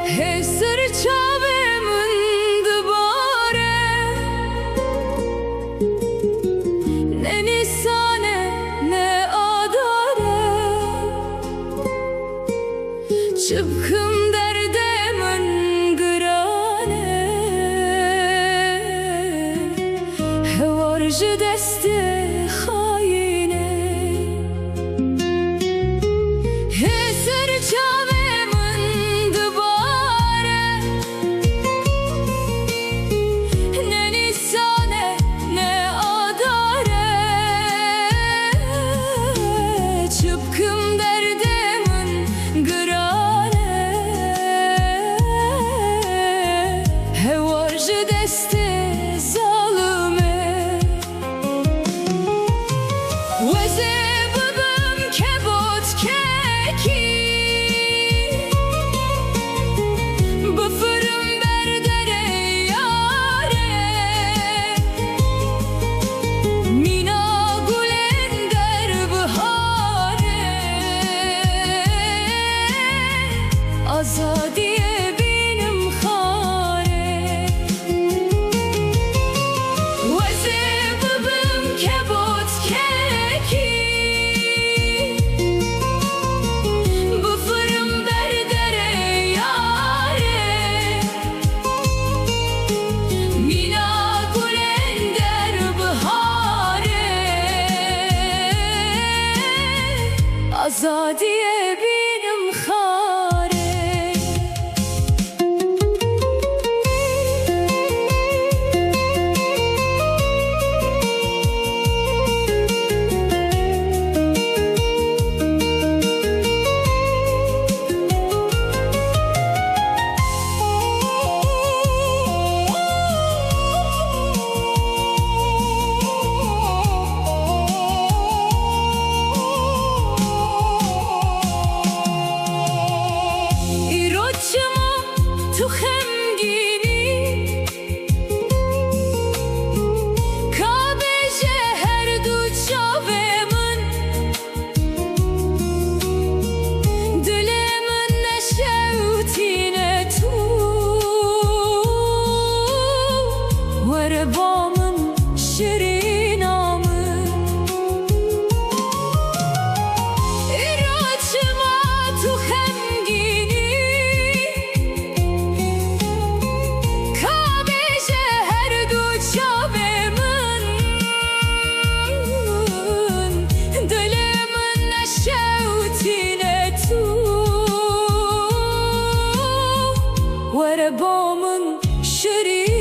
Hesır çavemin dibare, ne nisane ne adare. Çıpkım derdemin gırane, hevarcı deste haine. Hesır çavemin dibare, ne nisane ne adare. Çıpkım derdemin gırane, hevarcı deste zalime. Veze bıbım kebot keki, bıfırım berdere yare. Mina gulender bihare, azadiye benim hare. Veze bıbım kebot keki, bıfırım berdere yare. Mina gulender bihare, azadiye benim hare. Tu xemgini Kabeje her du çavemin, dilemin neşevtine tu. Verebamın şirinamın, İraçıma tu xemgini Verebamın şirin